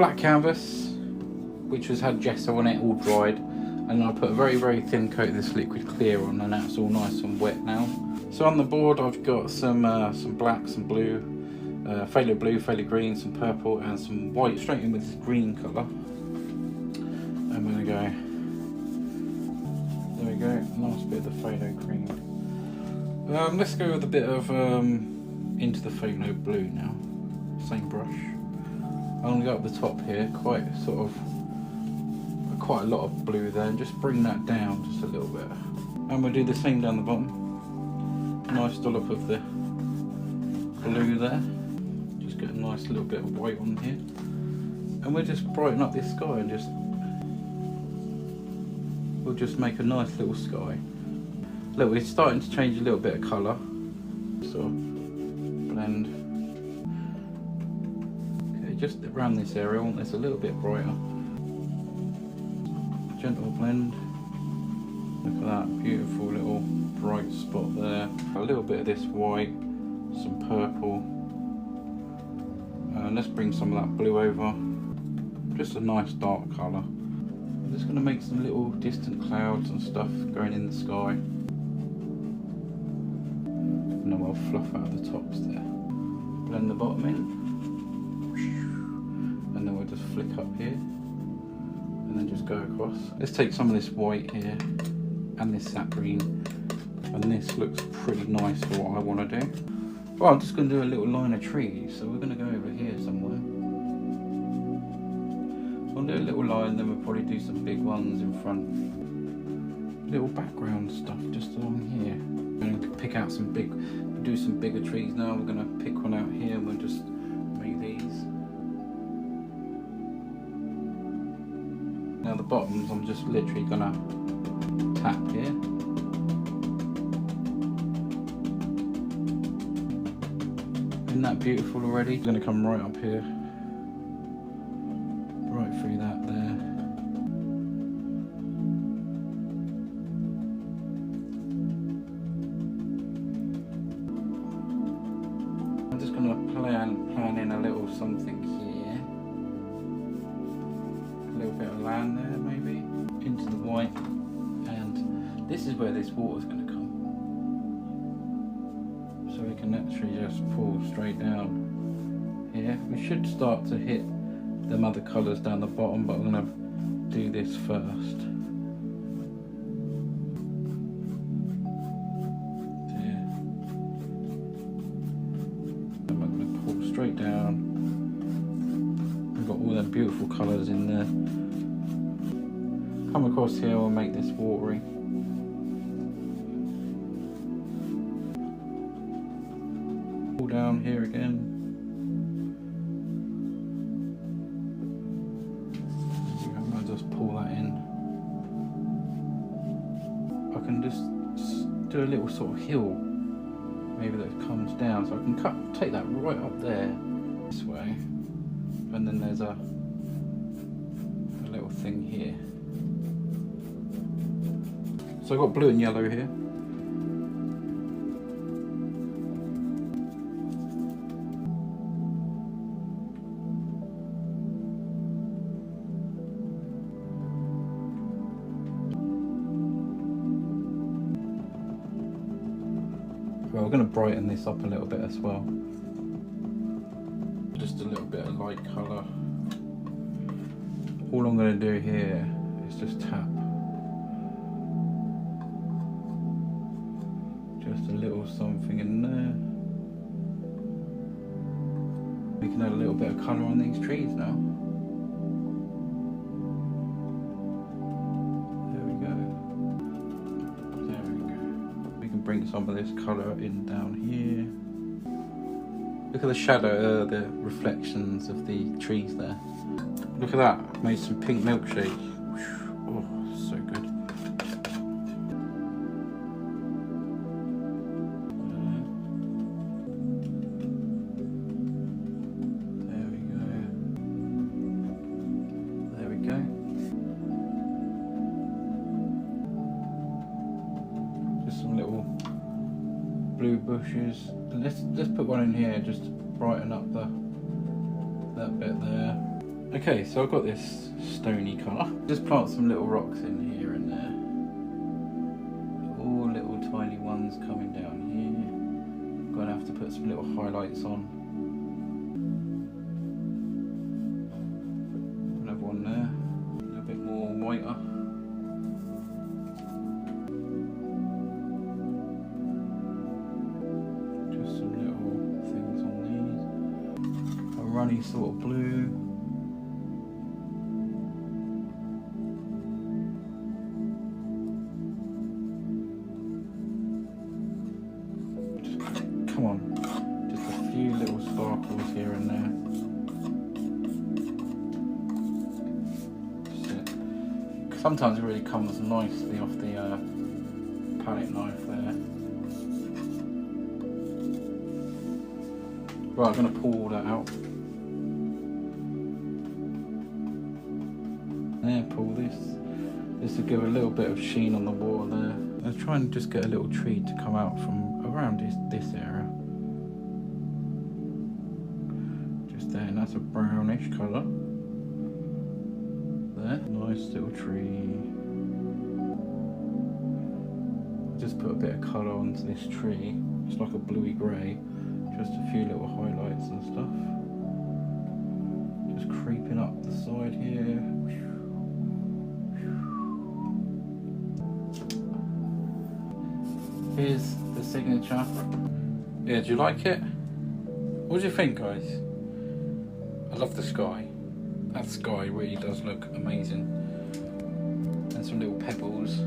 black canvas, which has had gesso on it, all dried, and I put a very, very thin coat of this liquid clear on, and that's all nice and wet now. So on the board I've got some black, some blue, phthalo blue, phthalo green, some purple, and some white straight in with this green colour. I'm going to go, there we go, nice bit of the phthalo green. Let's go with a bit of into the phthalo blue now, same brush. I'm going to go up the top here, quite a lot of blue there, and just bring that down just a little bit. And we'll do the same down the bottom. Nice dollop of the blue there. Just get a nice little bit of white on here. And we'll just brighten up this sky and we'll just make a nice little sky. Look, it's starting to change a little bit of colour. So blend. Okay, just around this area, I want this a little bit brighter. Gentle blend. Look at that beautiful little bright spot there. A little bit of this white, some purple. Let's bring some of that blue over. Just a nice dark colour. I'm just going to make some little distant clouds and stuff going in the sky. And then we'll fluff out the tops there. Blend the bottom in. And then we'll just flick up here. And then just go across. Let's take some of this white here and this sap green, and this looks pretty nice for what I want to do. Well, I'm just going to do a little line of trees, so we're going to go over here somewhere. We'll do a little line, then we'll probably do some big ones in front. Little background stuff just along here. We're going to pick out some do some bigger trees now. We're going to pick one out here and we'll just make these. Now the bottoms, I'm just literally going to tap here. Isn't that beautiful already? I'm going to come right up here, right through that there. I'm just going to plan in a little something here. A little bit of land there maybe, into the white. This is where this water's going to come. So we can actually just pull straight down here. We should start to hit them other colours down the bottom, but I'm going to do this first. There. And I'm going to pull straight down. We've got all them beautiful colours in there. Come across here, we'll make this watery. Down here again. I'll just pull that in. I can just do a little sort of hill, maybe that comes down, so I can take that right up there this way, and then there's a little thing here. So I've got blue and yellow here. Well, we're going to brighten this up a little bit as well. Just a little bit of light colour. All I'm going to do here is just tap. Just a little something in there. We can add a little bit of colour on these trees now. Bring some of this colour in down here. Look at the shadow, the reflections of the trees there. Look at that, I've made some pink milkshake. Oh, so good. There we go. There we go. Just some little blue bushes. Let's put one in here just to brighten up that bit there. Okay, so I've got this stony colour. Just plant some little rocks in here and there. All little tiny ones coming down here. I'm gonna have to put some little highlights on. Another one there. A little bit more whiter. Just some little things on these. A runny sort of blue. Come on, just a few little sparkles here and there. That's it. Sometimes it really comes nicely off the palette knife there. Right, I'm going to pull all that out. There, pull this. Just to give a little bit of sheen on the water there. I'll try and just get a little tree to come out from around this area. Just there, and that's a brownish colour. There, nice little tree. Just put a bit of colour onto this tree. It's like a bluey grey. Just a few little highlights and stuff. Just creeping up the side here. Here's the signature. Yeah, do you like it? What do you think, guys? I love the sky. That sky really does look amazing. And some little pebbles.